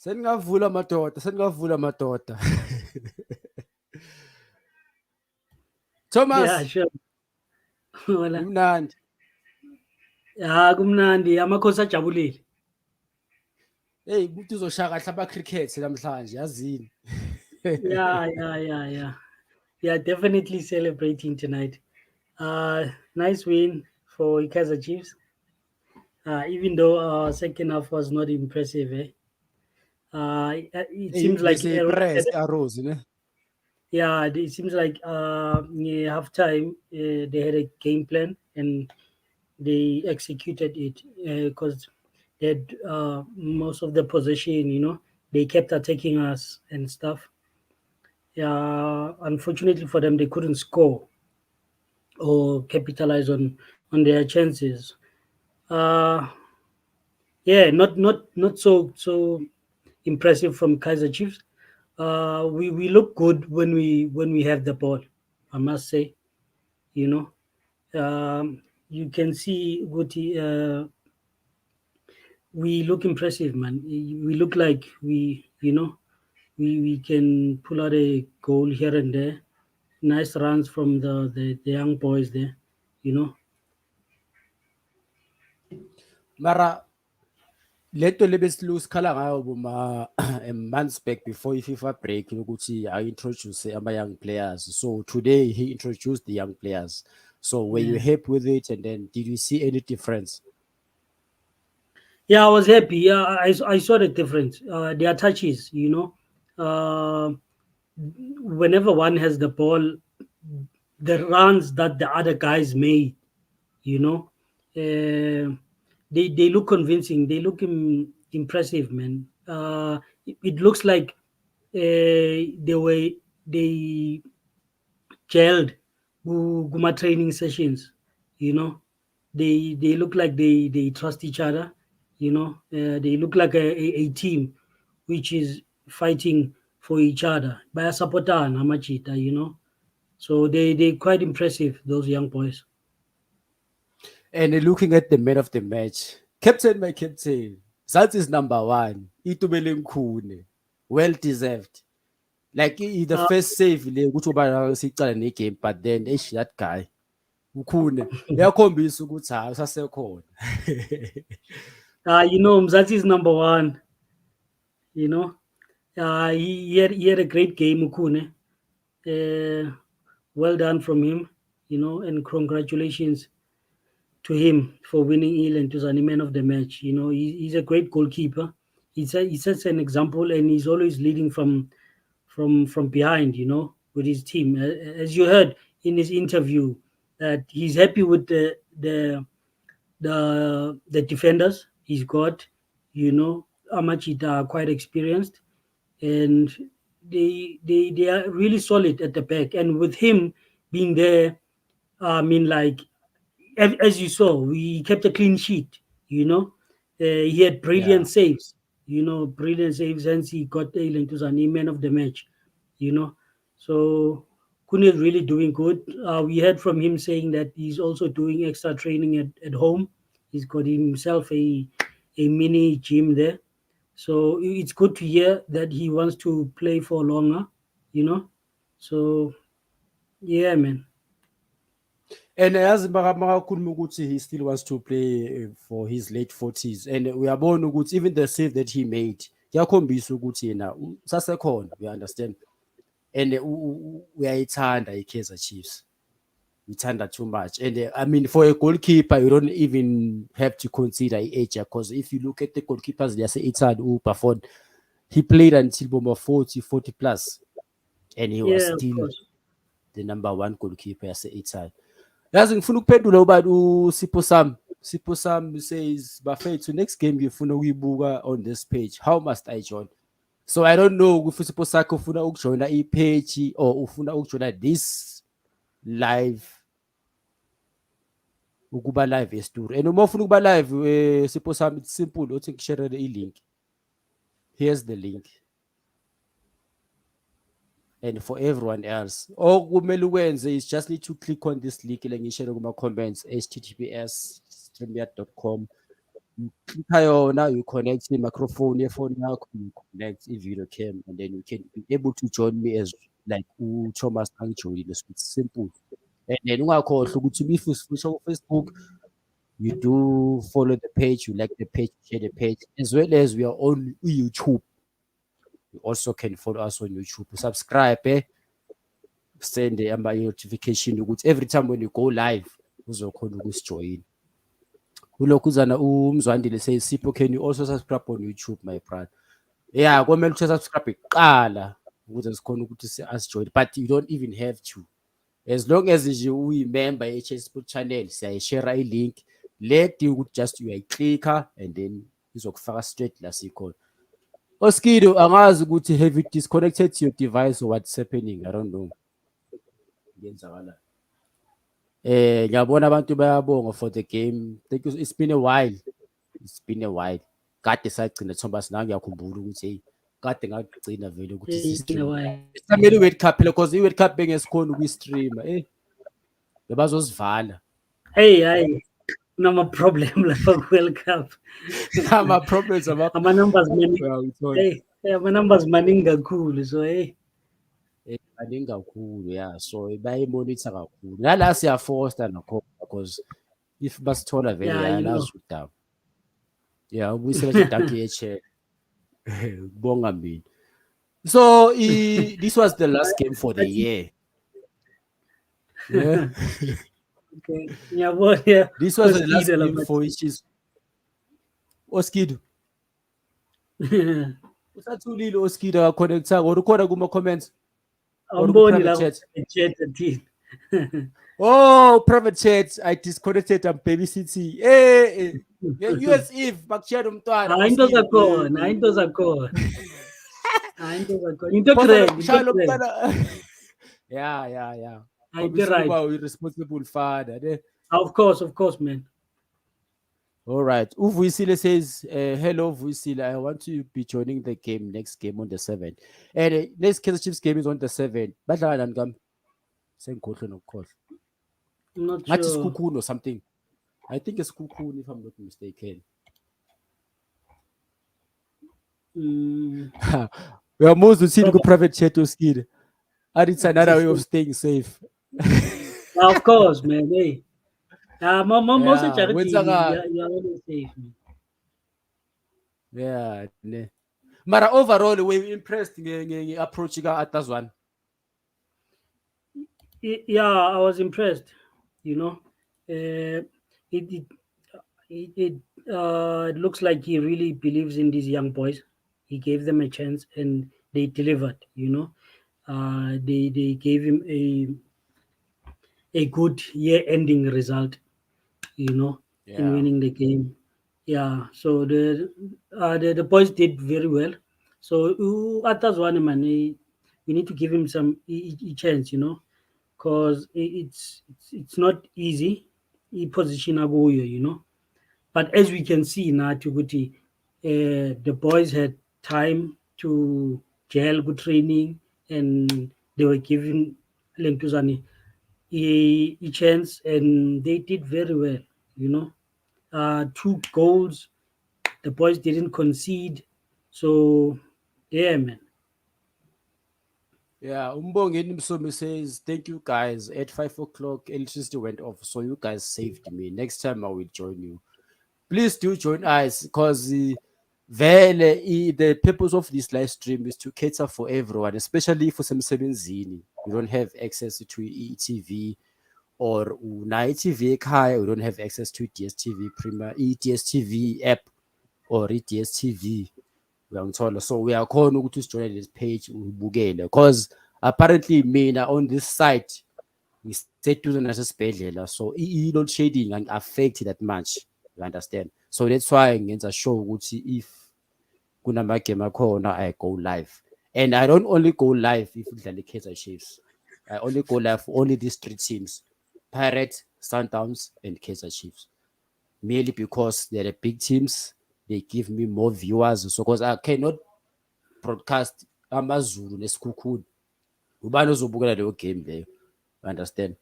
Seningavula madoda. Yeah, Thomas, sure. Wala. kumnandi. Kumnandi amakhosi ajabulile. Hey, umuntu uzoshaya kahle ama-cricket namhlanje yazini. Yeah. We are definitely celebrating tonight. Nice win for Kaizer Chiefs. Even though our second half was not impressive, eh? It Hey, seems like bese press arrows, ne? yeah, it seems like near halftime they had a game plan and they executed it because they had most of the possession. They kept attacking us and stuff. Yeah, unfortunately for them, they couldn't score or capitalize on their chances. Uh, yeah, not so impressive from Kaiser Chiefs. We look good when we have the ball. I must say, you know, you can see Guti. We look impressive, man. We look like we can pull out a goal here and there. Nice runs from the young boys there, you know. Mara lento lebesikhala ngayo buma months back before i-FIFA break ukuthi I introduce ama-young players. So today he introduced the young players. So were you Yeah, happy with it? And then did you see any difference? yeah, I was happy. Yeah, I saw the difference. Their touches, whenever one has the ball, the runs that the other guys made, you know, they look convincing. They look impressive, man. It looks like they gelled Guma training sessions. You know, they look like they trust each other. They look like a team which is fighting for each other. By a supporter and Amachita. So they quite impressive, those young boys. And looking at the man of the match, captain my captain, that is number one. Itumeleng Khune, well deserved. Like the Uh, first save le ukuthi uba sicala negame, but then that guy ukhune uyakhombisa ukuthi hayi usasekhona. Mzati is number one. You know, he had a great game, Ukune. Well done from him. And congratulations to him for winning Eland to Zani man of the match. He's a great goalkeeper. He sets an example, and he's always leading from behind. With his team. As you heard in his interview, that he's happy with the defenders he's got. Amachita are quite experienced, and they are really solid at the back. And with him being there, I mean, like as you saw, we kept a clean sheet. He had Yeah. brilliant saves. Brilliant saves, hence he got Alan Tuzani man of the match. You know, so Kun is really doing good. We heard from him saying that he's also doing extra training at home. He's got himself a mini gym there. So it's good to hear that he wants to play for longer. You know, so yeah, man. And yazi makakhuluma ukuthi he still wants to play for his late 40s, and uyabona ukuthi even the save that he made kuyakhombisa ukuthi yena usasekhona, you understand. And uyayithanda i-Kaizer Chiefs, uyithanda too much. And I mean, for a goalkeeper you don't even have to consider age, because if you look at the goalkeepers yase-Italy who performed, he played until Boma 40 plus, and he was Yeah, of still course. the number one goalkeeper yase-Italy. Yazi ngifuna ukuphendula ubani Sipho Sam says bafethu next game ngifuna ukuyibuka on this page, how must I join? So I don't know if Sipho sakho ufuna ukujoina i-page or ufuna ukujoina this live, ukuba live estory. And uma ufuna ukuba live Sipho Sam, it's simple, uthi ngishare i-link. Here's the link. And for everyone else, all kumele ukwenze is just need to click on this link le ngishare kuma comments, https streamyard.com Klikha yona, you connect i-microphone yefoni yakho, you connect i-video cam, and then you can be able to join me as like uThomas angijoyinile. So it's simple. And then ungakhohlwa ukuthi if usifisha ku-Facebook, you do follow the page, you like the page, share the page, as well as we are on YouTube. You also can follow us on YouTube. Subscribe, send ama-notification ukuthi every time when you go live, uzokhona ukusijoyina. Ulokhuzana uMzwandile says, Sipho, can you also subscribe on YouTube, my brother? Yeah, kwamele ukuthi subscribe kuqala ukuze sikhona ukuthi asijoyine, but you don't even have to. As long as nje uyimember ye-HS Sport channel, siyayishare i-link le dinga ukuthi just uyayiclicka and then izokufaka straight la sikhona. Oskido, angazi ukuthi have you disconnected your device or what's happening? I don't know. Ngiyenzakala. Ngiyabona abantu bayabonga for the game. Thank you. It's been a while. It's been a while. Kade sagcina Thomas nami ngiyakhumbula ukuthi hey kade ngagcina vele ukuthi si-stream. Isamele i-World Cup phela because i-World Cup bengesikhona ukuyi-streama. Bebazosivala. Hey, kunama-problem lapha ku-World Cup. Ama-problems Ama-numbers maningi. Ama-numbers maningi kakhulu, so hey. Maningi kakhulu, yeah. So bayimonitor kakhulu. Nala siyafosta nakhona because if basithola vele yanazi udaba. Yeah, ubuyisela nje danki ye-chair. Kubonga mina. So this was the last game for the year. Yeah. Okay. Yeah. This was the last game for which is Oskido. Usathulile Oskido akaconnecta or ukhona kuma comments? Awumboni la chat athini. Oh, private chat, I disconnected, I'm babysitting. Hey, US Eve, bakutshela umntwana. Into zakhona. Into correct. Yeah. Right. Responsible father. Of course, man. All right. Uvuyisile says, hello, Vuyisile. I want to be joining the game, next game on the 7th. And next Kaizer Chiefs game is on the 7th. Badlala nani kam? Sengikhohlwe nokukhohlwa. I'm not sure. It's Kukun or something. I think it's Kukun if I'm not mistaken. We are most to see the private chat to skid. And it's another way of staying safe. Of course, man. Hey. Most of charity, you're always safe, man. Yeah. Mara overall, we're impressed approaching Atazwan. Yeah, I was impressed. You know, it looks like he really believes in these young boys. He gave them a chance and they delivered. You know, they gave him a good year-ending result. You know, in winning the game. Yeah, so the boys did very well. So Atas one man, we need to give him some chance, you know, because it's not easy. He position Agoyo, you know, but as we can see now, Tuguti, the boys had time to gel, good training, and they were giving Lentuzani a chance, and they did very well, you know. 2 goals. The boys didn't concede. So, yeah, man. Yeah, Umbongeni Msomi says, thank you guys. At 5 o'clock, electricity went off. So you guys saved me. Next time I will join you. Please do join us because the purpose of this live stream is to cater for everyone, especially for some zini. You don't have access to ETV or TV ekhaya, you don't have access to DSTV Premier, DSTV app or DSTV. So we are calling to join this page because apparently mina on this site we set to the so load shading and affect that much. You understand? So that's why ngenza sure ukuthi if kunamagame akhona I go live. And I don't only go live if udlala Kaizer Chiefs. I only go live for only these 3 teams: Pirates, Sundowns, and Kaizer Chiefs. Merely because they're the big teams, they give me more viewers. So because I cannot broadcast amaZulu nesikhukhuni. Ubani ozobukela leyo game leyo? Understand?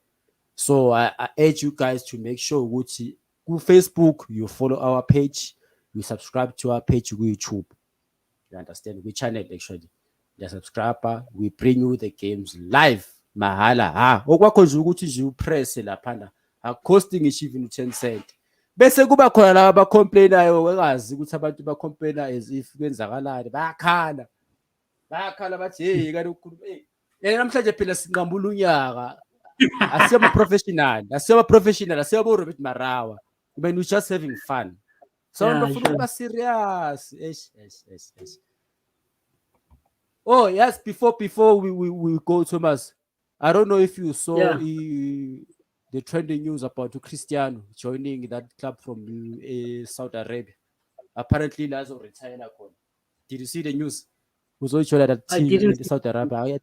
So I urge you guys to make sure ukuthi ku Facebook you follow our page, we subscribe to our page on YouTube. You understand? We channel actually. The subscriber, we bring you the games live. Mahala. Okwakho nje ukuthi nje upress laphana. Costing is even 10 cent. Bese kuba khona laba abacomplainayo wengazi ukuthi abantu bacomplaina as if kwenzakalani. Bayakhala bathi hey kanti ukhuluma namhlanje phela sinqambula unyaka. Asiyama professional, asiyabo Robert Marawa. When we just having fun. So bafuna ukuba serious. Oh yes, before we go, Thomas, I don't know if you saw the trending news about Cristiano joining that club from Saudi Arabia. Apparently, Lazo retired. Did you see the news? Was also that team in Saudi Arabia?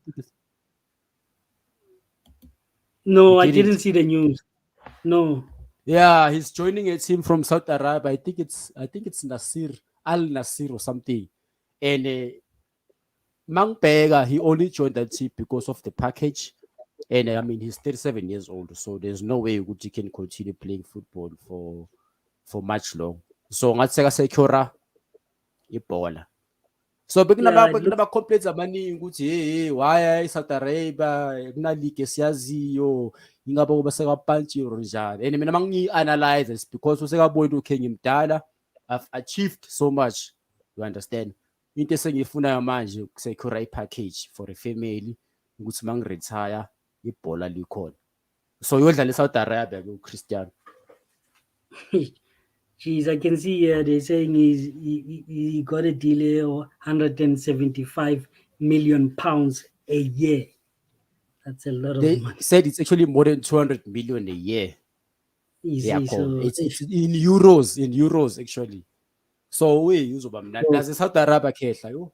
No, I didn't see the news. No. Yeah, he's joining a team from Saudi Arabia. I think it's Al Nasir or something. And Mang Pega, he only joined that team because of the package. And I mean, he's 37 years old, so there's no way he can continue playing football for much long. So ngathi secure ibhola. So bekunaba complaints amaningi ukuthi hey why Saudi Arabia kuna league esiyaziyo ingabe kuba sekapanchi njani. And mina mangi-analyze this because usekabona ukuthi ngimdala, I've achieved so much, you understand. Into esengiyifunayo manje secure i-package for a family ukuthi mangiretire ibhola likhona. So yodlala eSaudi Arabia Cristiano. Jeez, I can see here they're saying he got a deal of 175 million pounds a year. That's a lot of money. They said it's actually more than 200 million a year. It's in euros actually. So we uzoba mnandi. Does Saudi Arabia khehla yo?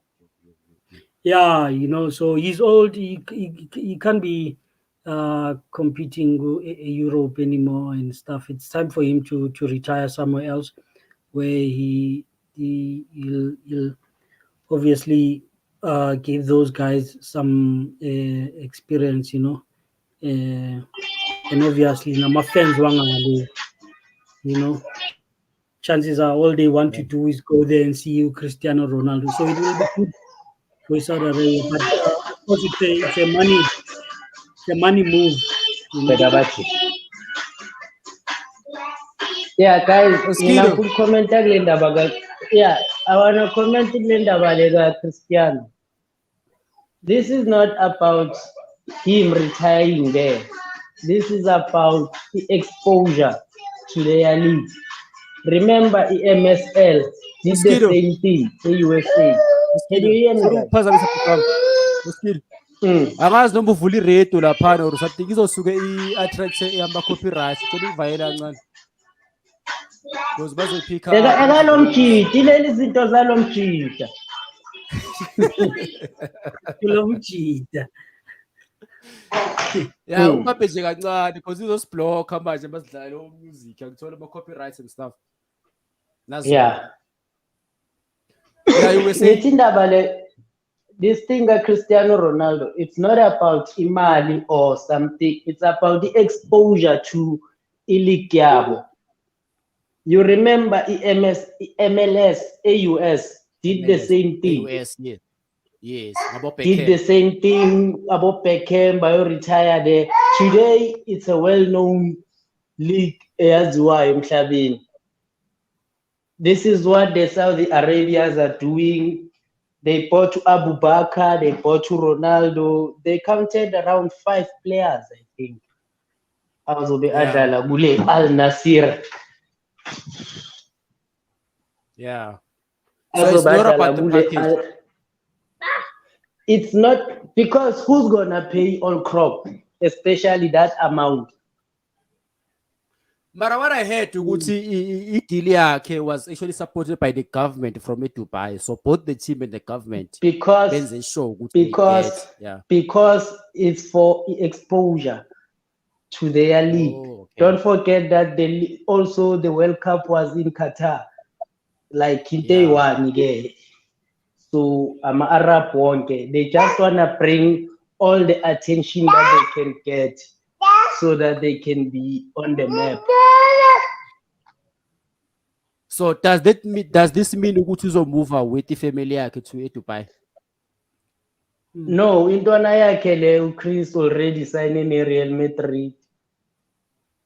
Yeah, you know, so he's old. He can't be competing Europe anymore and stuff. It's time for him to retire somewhere else, where he'll obviously give those guys some experience, you know, and obviously my fans you know, chances are all they want to do is go there and see you Cristiano Ronaldo. So it will be good for Saudi Arabia, but of course it's a money move. Yeah, guys, I want to comment on Cristiano. This is not about him retiring there. This is about the exposure to their league. Remember, the MSL did the same thing in USA. Can you hear me? Angazi noma uvula iredio laphana or something izosuke i-attract ihamba copyright cela ivayela kancane because bazoyipick up akalomjidi leli zinto zalomjida kulomjida yeah ubambe nje kancane because izosiblock manje basidlala music angithola ama copyrights and stuff yeah you were saying this thing Cristiano Ronaldo, it's not about imali or something. It's about the exposure to Ilikiabo. You remember MLS, AUS did the same thing. AUS, yes. Did the same thing about Beckham, Bayo retired there. Today, it's a well-known league as well. This is what the Saudi Arabians are doing. They bought to Abu Bakr, they bought to Ronaldo. They counted around 5 players, I think. Al Nasir. Yeah. So it's not about the package. It's not, because who's gonna pay on crop, especially that amount? But what I heard deal was actually supported by the government from Dubai. So both the team and the government because it's for exposure to their league. Okay. Don't forget that also the World Cup was in Qatar, like in Taiwan again. So I'm Arab one. They just wanna bring all the attention that they can get, so that they can be on the map. So does this mean ukuthi uzomove with ifamily yakhe to Dubai? No, intwana yakhe le uChris already signed ne-Real Madrid.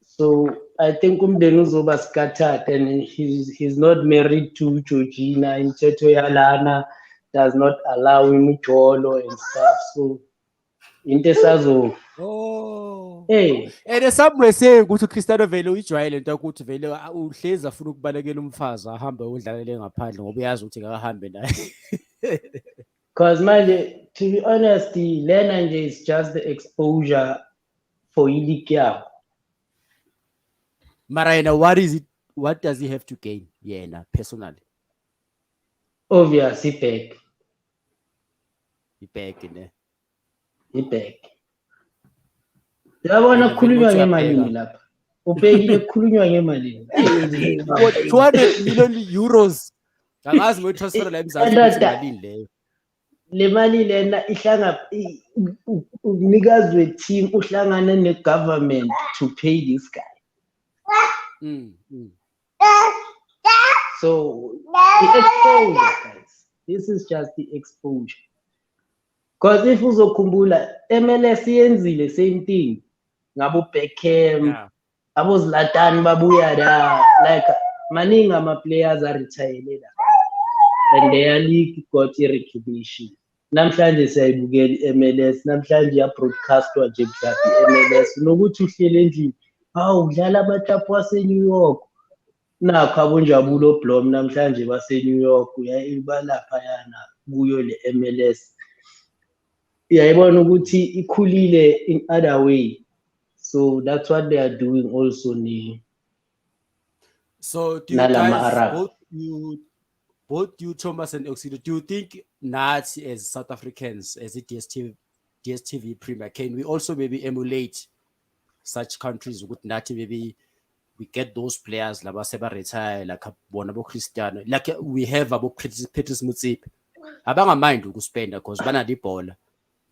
So I think umndeni uzoba scattered and he's not married to Georgina. Imithetho yalana does not allow him ujolo and stuff. So into esazo Oh. hey And some were saying ukuthi Cristiano vele uyijwayele into ukuthi vele uhlezi afuna ukubalekela umfazi ahambe udlalele ngaphandle ngoba uyazi ukuthi akahambe naye. because manje to be honest lena nje is just the exposure for ileague yabo. Mara yena, what does he have to gain yena personally? Obvious back. Ibheke ne. Yabona Yena kukhulunywa vele ngemalini uyabheka. lapha. Ubhekile kukhulunywa ngemalini. What, 200 million euros. Angazi ngoyitransfer la eMzansi ukuthi malini leyo. Le mali lena ihlanga umnikazi we-team uhlangane ne-government to pay this guy. So the exposure, guys. This is just the exposure. Because if uzokhumbula MLS yenzile same thing. Ngabo Beckham, abo Zlatan babuya da, like maningi ama-players are retired and their league got i-recognition. Namhlanje siyayibukela i-MLS, namhlanje ya-broadcastwa nje mhlawumbe i-MLS nokuthi uhlele endlini udlala amatapu wase-New York. Nakho abonjabulo Blom namhlanje base-New York balaphayana kuyo le MLS. Uyayibona ukuthi ikhulile in other way. So that's what they are doing also ni. So do you guys, both you Thomas and Oxido, do you think Nazi as South Africans, as a DSTV Premier, can we also maybe emulate such countries with Nati? Maybe we get those players like Seba retire, like Bonabo Cristiano, like we have about Petrus Mutsip. Abanga mind to spend because Bana di ball.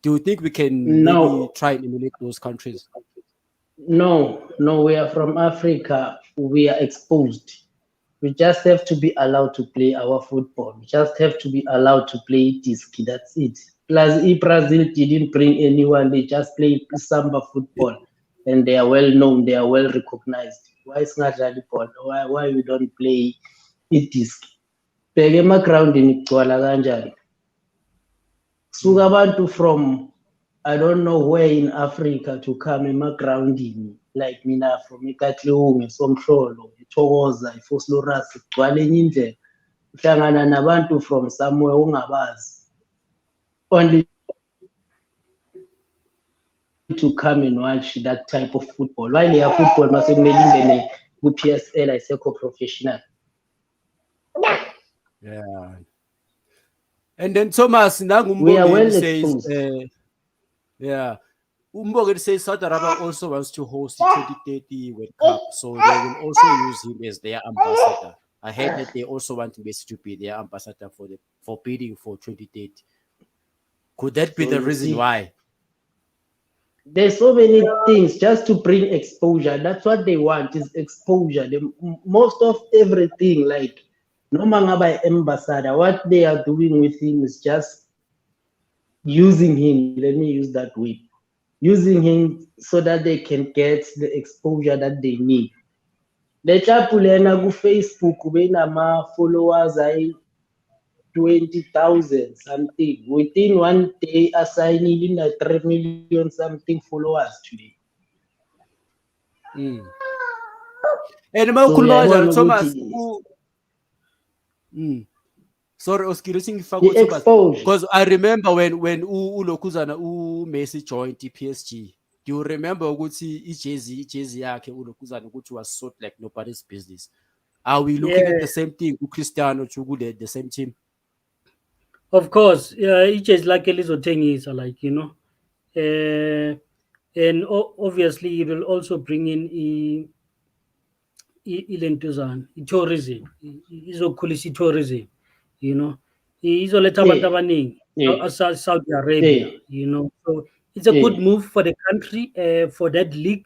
Do you think we can maybe try and emulate those countries? No, we are from Africa. We are exposed. We just have to be allowed to play our football. We just have to be allowed to play disc. That's it. Plus, if Brazil didn't bring anyone, they just play samba football, and they are well known. They are well recognized. Why is not ball? Why we don't play it disc? Pegema ground in Kuala Suga abantu from I don't know where in Africa to come emagroundini like mina from eKatlehong eSomhlolo eThokoza eFosloras igcwale enye indlela uhlangana nabantu from somewhere ungabazi only to come and watch that type of football while their football masekumele ingene ku-PSL ayisekho professional. Yeah. And then Thomas we are well says exposed. yeah. Umbogeni says Saudi Arabia also wants to host the 2030 World Cup, so they will also use him as their ambassador. I heard that they also want Messi to be their ambassador for bidding for 2030. Could that be the reason why? There's so many things just to bring exposure. That's what they want is exposure. Most of everything, like no mangaba ambassador, what they are doing with him is just using him. Let me use that word. Using him so that they can get the exposure that they need. Le chapulena ku Facebook benama followers 20,000 something. Within one day, assigning 3 million something followers today. And Thomas, sorry, because I remember when Ulokuzana Messi joined the PSG. Do you remember Jay-Z yake Ulokuzana was sort like nobody's business? Are we looking at the same thing with Cristiano to the same team? Of course, each is like a little thing is like, you know, and obviously it will also bring in tourism, tourism, you know, Saudi Arabia, you know, so it's a good move for the country, for that league,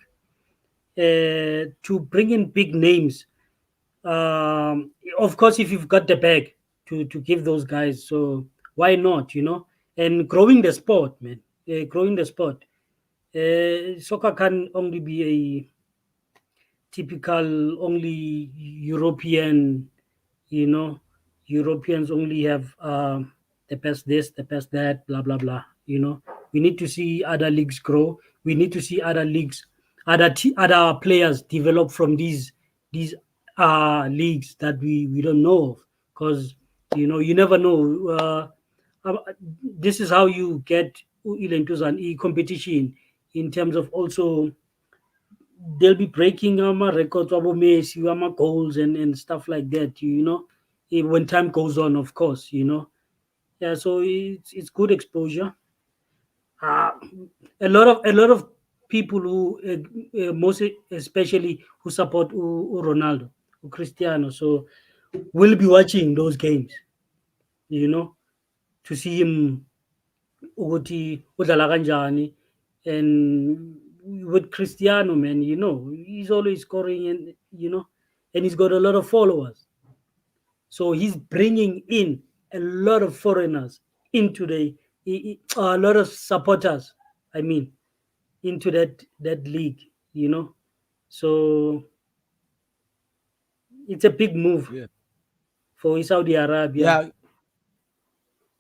to bring in big names Of course, if you've got the bag to give those guys, so why not? And growing the sport, man, growing the sport. Soccer can only be a typical only European, you know, Europeans only have the best this, the best that, blah blah blah. We need to see other leagues grow. We need to see other leagues, other players develop from these leagues that we don't know of, because you never know. This is how you get into an competition in terms of also they'll be breaking records of Messi, goals and stuff like that. When time goes on, of course. Yeah. So it's good exposure. Uh, a lot of people who, most especially who support Ronaldo, Cristiano, so will be watching those games. To see him ukuthi udlala kanjani, and with Cristiano, man, he's always scoring, and he's got a lot of followers, so he's bringing in a lot of foreigners into a lot of supporters, I mean, into that league, so it's a big move Yeah. for Saudi Arabia. Yeah.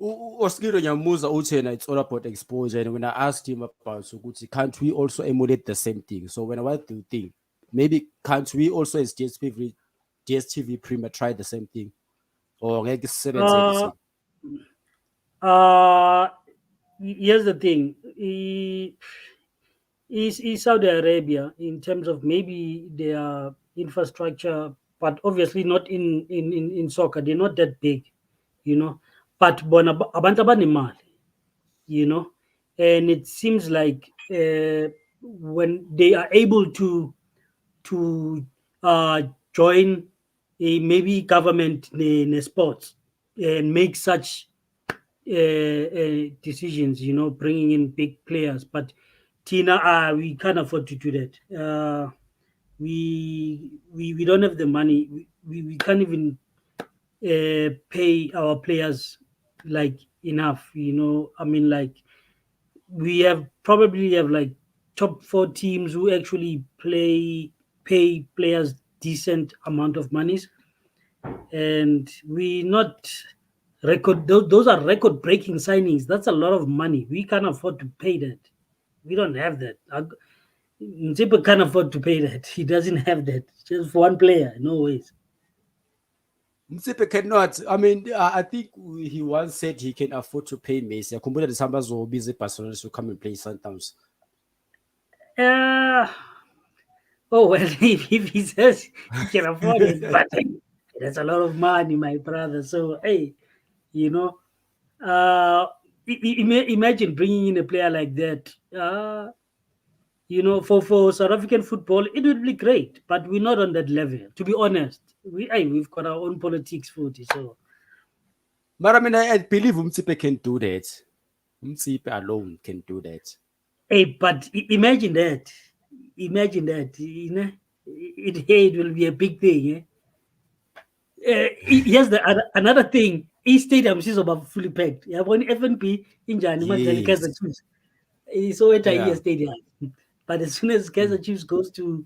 Oskiro Nyamuza Uchena, it's all about exposure. And when I asked him about Suguti, can't we also emulate the same thing? So what do you think? Maybe can't we also as DSTV Premier try the same thing? Or like uh, uh here's the thing. Is Saudi Arabia in terms of maybe their infrastructure, but obviously not in soccer. They're not that big, you know. But bona abantu abanemali, and it seems like when they are able to join maybe government in sports and make such decisions, bringing in big players. But Tina, we can't afford to do that. We don't have the money. We can't even pay our players like enough. I mean, like we probably have like top 4 teams who actually pay players decent amount of monies, and we not those are record breaking signings. That's a lot of money. We can't afford to pay that. We don't have that. Nzipa can't afford to pay that. He doesn't have that. Just for one player, no ways. Msipe cannot. I mean, I think he once said he can afford to pay Messi. I compare the Sambas or busy Barcelona to come and play sometimes. Oh well, if he says he can afford it, but that's a lot of money, my brother. So hey, you know, imagine bringing in a player like that. For South African football, it would be great, but we're not on that level. To be honest, we've got our own politics, footy. So, but I mean, I believe Msipe can do that. Msipe alone can do that. hey, but imagine that. Imagine that. It will be a big thing. Here's another thing. Each stadium is about fully packed. Yeah, when FNP in January, Kaizer Yes. Chiefs, it's always a Yeah. stadium. But as soon as Kaizer Chiefs goes to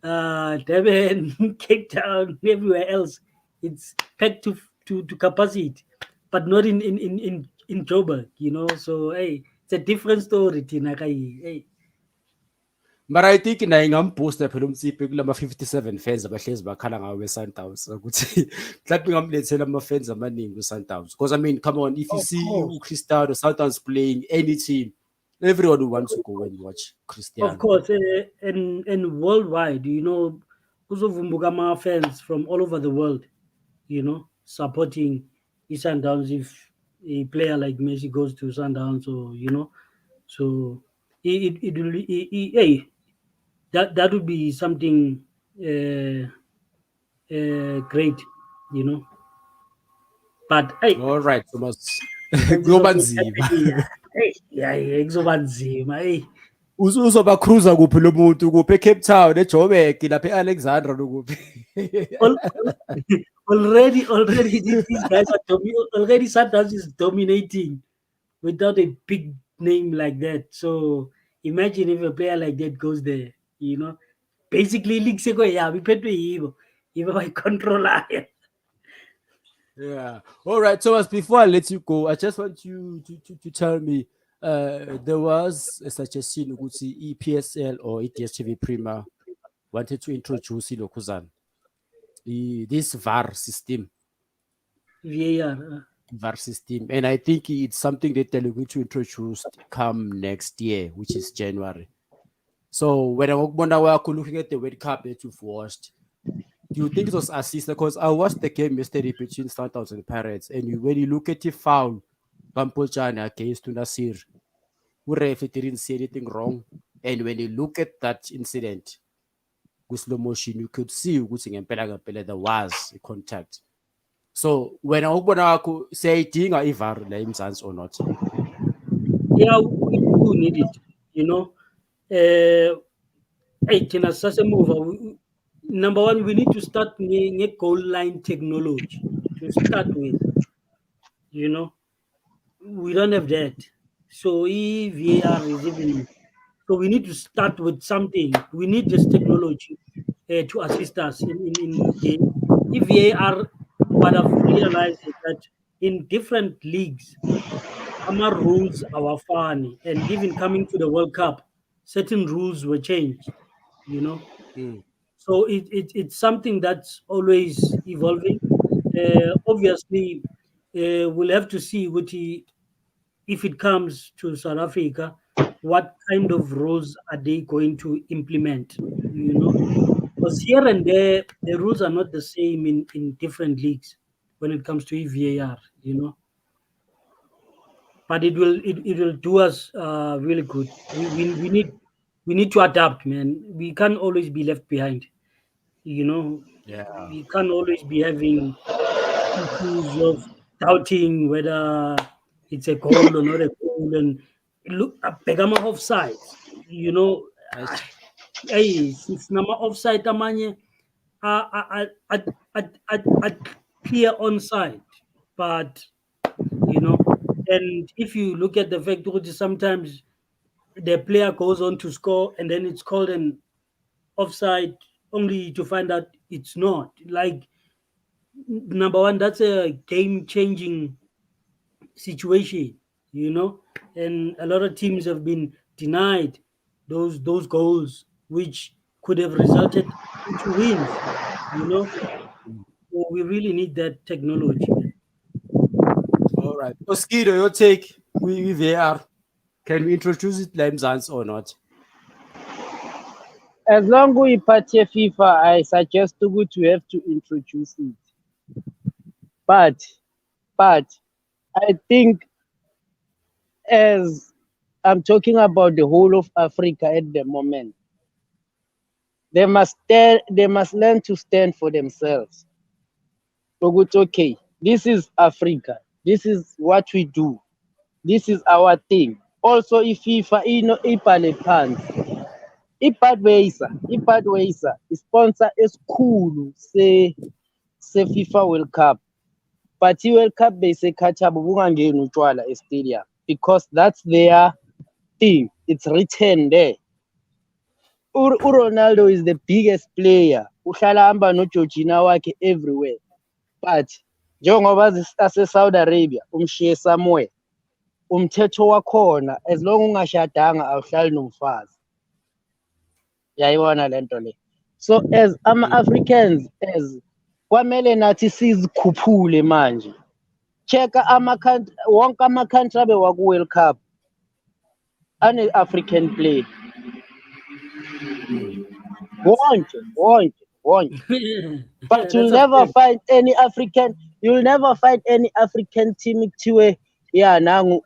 Durban, Cape Town, everywhere else, it's packed to capacity, but not in Joburg. So hey, it's a different story, Tina. Hey. But I think na ngamposta phela uMsipe kulama 57 fans abahlezi bakhala ngawe weSundowns ukuthi mhlawumbe ngamlethela ama fans amaningi weSundowns, because I mean, come on, if you see Cristiano Sundowns playing any team, everyone wants to go and watch Cristiano. Of course, and worldwide, Uzovumbuka fans from all over the world, supporting Sundowns if a player like Messi goes to Sundowns, or so it will hey, that would be something great, but hey, All right, Thomas. Kuyoba nzima. hey, yeah, kuzoba nzima, hey, Uzoba cruiser kuphi lo muntu kuphi eCape Town eJoburg lapha eAlexandra lokuphi. Al- already these guys are already Sundowns is dominating without a big name like that. So imagine if a player like that goes there, you know. Basically, league seko yeah, we pay to him. Even by controller. Yeah. All right, Thomas, before I let you go, I just want you to tell me there was a suggestion ukuthi EPSL or DStv Premier wanted to introduce Lokuzan. This VAR system. VAR. VAR system. And I think it's something that they're going to introduce come next year, which is January. So when I was looking at the World Cup that you've watched, do you think it was assist? Because I watched the game yesterday between Sundowns and Pirates, and when you look at the foul, Pampojana against Nasir, ref didn't see anything wrong. And when you look at that incident with slow motion, you could see there was a contact. So when I say dinga ivar la or not. Yeah, we do need it. You know, can such a move. Number one, we need to start with goal line technology to start with. You know, we don't have that. So VAR is even. So we need to start with something. We need this technology to assist us in game. If VAR, what I've realized is that in different leagues, our rules are funny, and even coming to the World Cup, certain rules were changed. You know, so it's something that's always evolving. Obviously, we'll have to see if it comes to South Africa, what kind of rules are they going to implement? You know, because here and there, the rules are not the same in different leagues when it comes to VAR. You know, but it will do us really good. We need to adapt, man. We can't always be left behind. You know, Yeah. we can't always be having issues of doubting whether it's a goal or not a goal, and look abhekama offsides. You know, hey, since nama offside amanye at clear onside, but you know, and if you look at the fact that sometimes the player goes on to score and then it's called an offside only to find out it's not. Like number one, that's a game changing situation, you know, and a lot of teams have been denied those goals which could have resulted into wins, you know. So we really need that technology, man. All right. Mosquito, your take with VAR. Can we introduce it Lemzans or not? As long as we party FIFA, I suggest to have to introduce it. But I think, as I'm talking about the whole of Africa at the moment, they must learn to stand for themselves. Okay, this is Africa. This is what we do. This is our thing. Also, if FIFA ibhale phansi, iBudweiser isponsor esikhulu se FIFA World Cup. But i-World Cup beyisekhathabo bungangeni utshwala estadium because that's their thing. It's written there. Ronaldo is the biggest player. Uhlala hamba noJorginho wakhe everywhere. But njengoba ase-Saudi Arabia umshiye somewhere, umthetho wakhona as long ungashadanga awuhlali nomfazi. Yayibona lento le. So as ama-Africans, as kwamele nathi sizikhuphule manje. Checka wonke ama-country abe waku-World Cup ane-African play. Wonke. But you'll never find any African team kuthiwe yeah nangu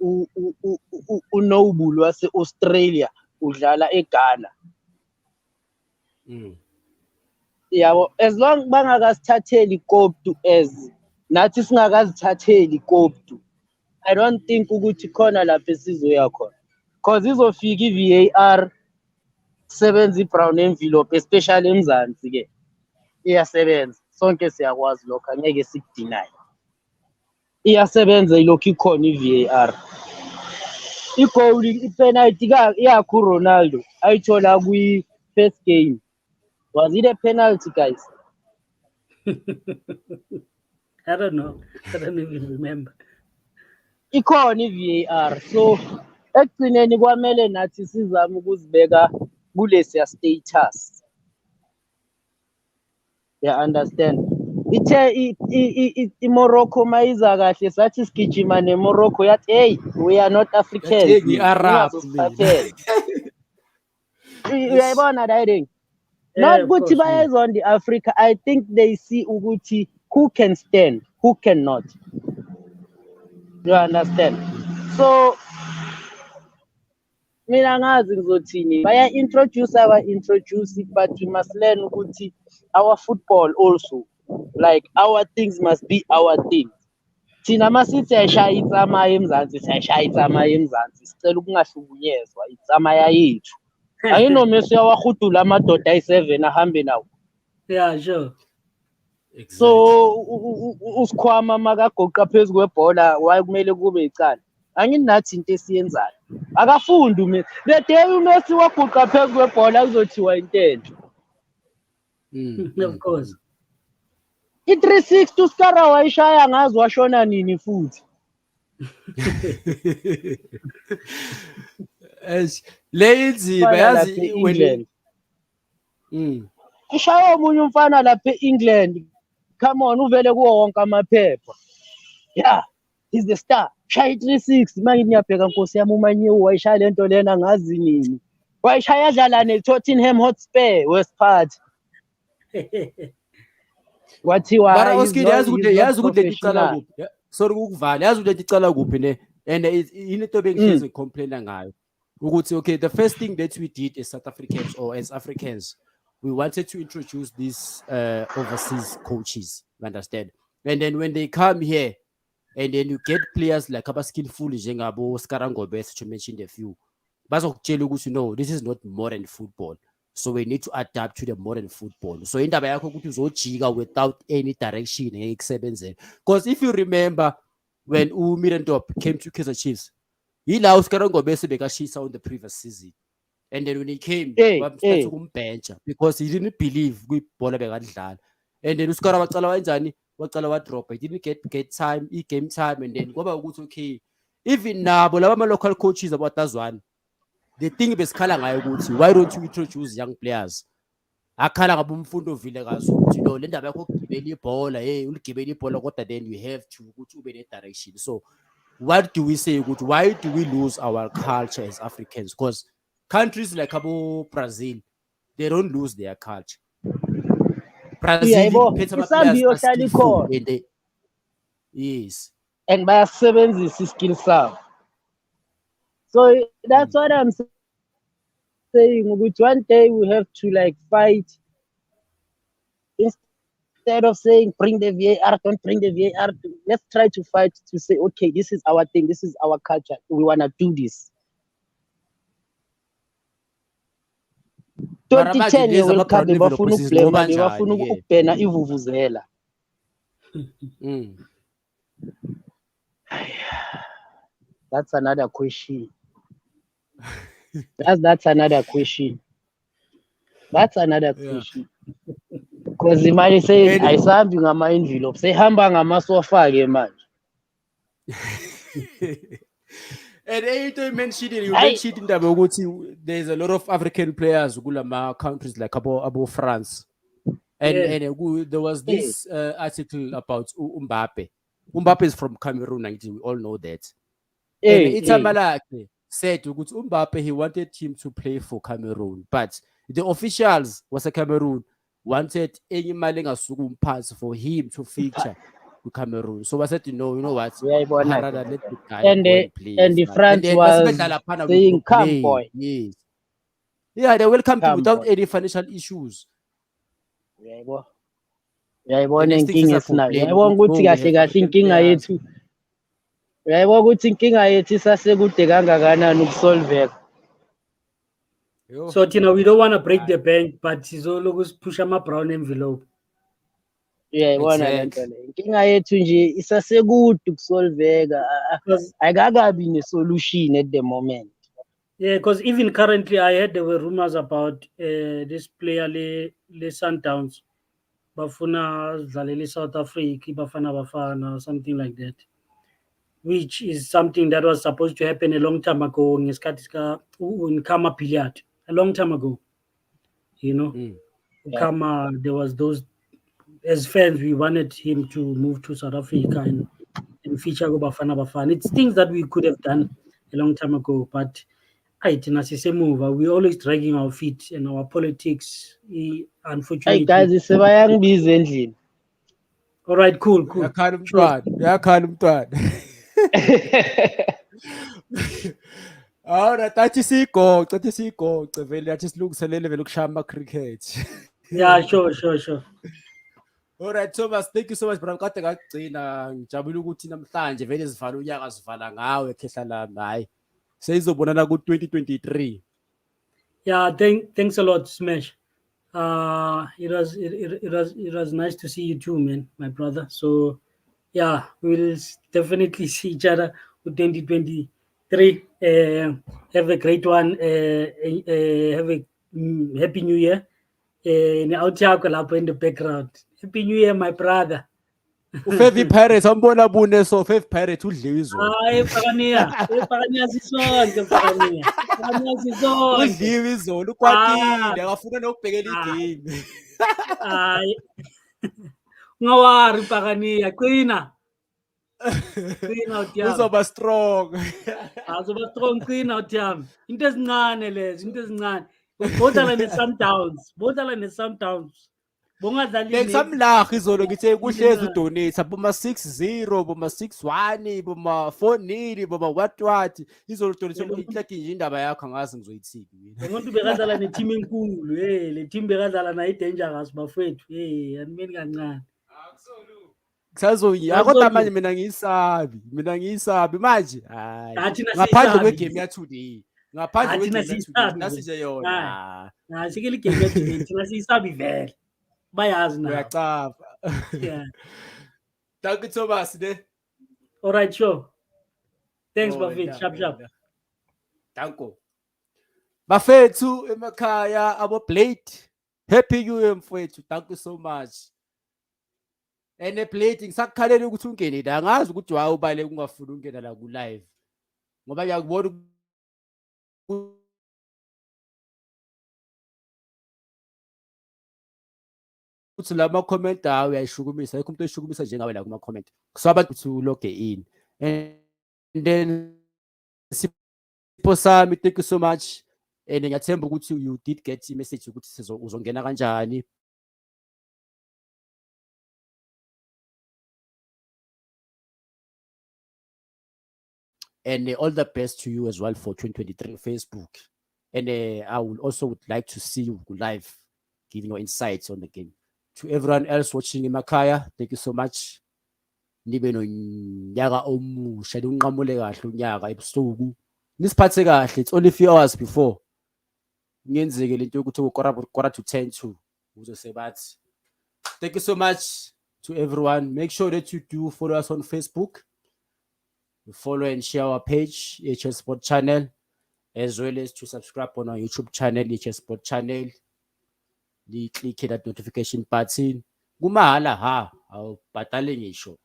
uNoble wase-Australia udlala eGhana. Yabo, as long bangakasithatheli koptu as nathi singakazithatheli koptu, I don't think ukuthi khona lapho esizoya khona, because izofika i-VAR sebenza i-brown envelope especially eMzansi ke iyasebenza sonke siyakwazi lokho angeke sikudeny iyasebenza ilokhu ikhona i-VAR i-goal i-penalty yakho Ronaldo ayithola kwi-first game was it a penalty guys? I don't know. I don't even remember. Ikhona i-VAR so ekugcineni kwamele nathi sizame ukuzibeka kulesiya status ya understand ithe iMorocco mayiza kahle sathi sigijima neMorocco yathi hey we are not Africans uyayibona that not ukuthi bayezondi Africa I think they see ukuthi who can stand who cannot you understand so mina ngazi ngizothini baya introduce but we must learn ukuthi our football also like our things must be our things thina masithi ayishaya itsama eMzansi siyashaya itsama eMzansi sicela ukungahlukunyezwa itsama yethu ayinoMessi uyawahudula amadoda ayi7 ahambe nawo yeah sure Exactly. so usikhwama makagoqa phezulu kwebhola waye kumele kube icala anginathi into esiyenzayo akafundi uMessi the day uMessi wagoqa phezulu kwebhola kuzothiwa intento of course i360 uSkara wayishaya ngazi washona nini futhi Lazy bayazi when ishaya omunye umfana lapha eEngland come on uvele kuwo wonke amaphepha yeah he's the star shaya i360 manje ngiyabheka Nkosi yami umanyiwe wayishaya lento lena ngazi nini wayishaya dlala neTottenham Hotspur West Part wathiwa Bara Oskar yazi ukuthi lecala kuphi sorry ukukuvala yazi ukuthi lecala kuphi ne and into bengihlezi ngicomplaina ngayo ukuthi okay the first thing that we did as South Africans or as Africans we wanted to introduce these overseas coaches you understand and then when they come here and then you get players like abaskillful njengabo Oscar Ngobese to mention a few bazokutshela ukuthi no this is not modern football so we need to adapt to the modern football so indaba yakho ukuthi uzojika without any direction ngekusebenzela because if you remember when uMirendorp came to Kaizer Chiefs yila Oscar Ngobese bekashisa on the previous season and then when he came wamstart ukumbencha because he didn't believe kwibhola bekadlala and then uSkara wacala wenzani wacala wa drop he didn't get time game time and then kwaba ukuthi okay even nabo laba local coaches abatazwana the thing besikhala ngayo ukuthi why don't you introduce young players akhala ngabe umfundo vile kazo ukuthi no le ndaba yakho ukugibela ibhola uligibela ibhola kodwa then you have to ukuthi ube ne direction so what do we say ukuthi why do we lose our culture as Africans because countries like Brazil they don't lose their culture Brazil yes and bayasebenzisa iskill sabo so that's what I'm saying ukuthi one day we have to like fight instead of saying bring the VAR don't bring the VAR let's try to fight to say okay this is our thing this is our culture we want to do this 2010 World Cup bafuna ukublema bafuna ukubhena ivuvuzela that's another question that's another question because imali says ayisambi ngama envelope sehamba ngamasofa ke manje and you mentioned indaba ukuthi there's a lot of African players kulama countries like abo France and there was this article about Mbappe is from Cameroon we all know that and Itamalake said ukuthi Mbappe he wanted him to play for Cameroon but the officials was a Cameroon wanted any imali engasuka umphathi for him to feature to Cameroon so I said you know what rather let the guy and the France was saying come boy yes they welcome him without any financial issues uyayibona inkinga esinayo uyayibona ukuthi kahle inkinga yethu uyayibona ukuthi inkinga yethu isasekude kangakanani ukusolveka Yo. So we don't want to break the bank, but sizoloku push ama-brown envelope. Uyayibona le nto Exactly. le. Inkinga yethu nje isasekude ukusolveka. Because Ayikakabi ne-solution at the moment. yeah, because even currently I heard there were rumors about this player le Sundowns bafuna dlalele South Africa Bafana Bafana, something like that, which is something that was supposed to happen a long time ago in Kama Billiard, a long time ago, you know. Yeah. Kama, there was those, as fans we wanted him to move to South Africa and feature go Bafana Bafana. It's things that we could have done a long time ago, but we're always dragging our feet and our politics, Hey unfortunately. guys, sebayangibiza endlini. All right, cool. Uyakhala Sure. umntwana. Ahora tathi sigoce vele yathi silungiselele vele ukushaya ama-cricket. Yeah, sure. Alright Thomas, thank you so much bro. Kade ngakugcina ngijabula ukuthi namhlanje vele zivala unyaka zivala ngawe khehla lami hayi. Seyizobonana ku-2023. Yeah, thanks a lot, Smash. It was nice to see you too, man, my brother. So yeah, we'll definitely see each other with 2023. Have a great one. Have a happy new year. In the background. Happy New Year, my brother. Ufevi Pirates ambona bune so Fevi Pirates udliwe izolo. Pakania sisonke Pakania. Pakania sisonke. Udliwe izolo ukwatile akafuna nokubhekela igame. Hayi. Ungawari Pakania, qina. Qina utyama. Uzoba strong. Azoba strong qina utyama. Into ezincane lezi, into ezincane. Bodala ne-Sundowns. Bongadlali Ngisamlaha izolo ngithe kuhlezi udonate boma 6-0 boma 6-1 boma 4-0 boma what izolo donate inhlaki nje indaba yakho angazi ngizoyithini mina. Umuntu bekadlala ne-team enkulu le team bekadlala nayo i-Dangerous bafethu animeni kancane. Kusazoya kodwa manje mina ngiyisabi manje hayi ngaphandle kwegame ya today nasije yona sikele igame ya today thina siyisabi vele bayazi na uyacaba. yeah. Thank you Thomas ne. All right, sure. Thanks bafethu, sharp. Danko bafethu emakhaya abo Blade, happy new year mfowethu, thank you so much. Ene Blade ngisakukhalela ukuthi ungene la, angazi ukuthi waye ubale ungafuni ungena la ku live ngoba ngiyakubona ukuthi lama comment awu uyayishukumisa, ayikho umuntu oyishukumisa njengawe la kuma comment kusaba ukuthi uloge in. And then Sipho sami, thank you so much. And ngiyathemba ukuthi you did get i-message ukuthi uzongena kanjani. And all the best to you as well for 2023 Facebook. And I would like to see you live giving your insights on the game. To everyone else watching in Makaya, thank you so much. Nibe nonyaka omusha, unqamule kahle unyaka ebusuku. Nisiphathe kahle, it's only few hours before. Ngenzeke lento yokuthi quarter to 10 to uzosebathi. Thank you so much to everyone. Make sure that you do follow us on Facebook. Follow and share our page, HS Sport Channel, as well as to subscribe on our YouTube channel, HS Sport Channel. Click that notification button. Kumahala ha, awubhatali ngisho.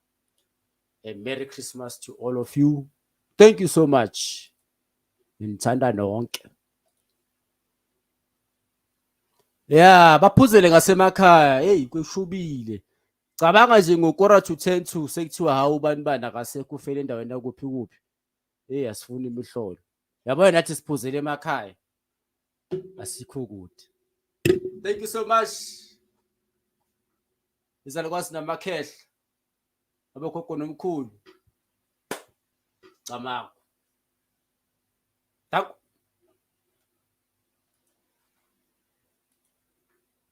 And Merry Christmas to all of you. Thank you so much. Ngithanda nonke. Yeah, baphuzele ngasemakhaya. Hey, kweshubile. Cabanga nje ngo-quarter to 10 to sekuthiwa hawu bani akasekho ufele endaweni yakuphi. Hey, asifuni imihlolo. Yabona nathi siphuzele emakhaya. Asikho kude. Thank you so much. Izalukwazi namakhehla. Abakhokho nomkhulu. Camako. Thank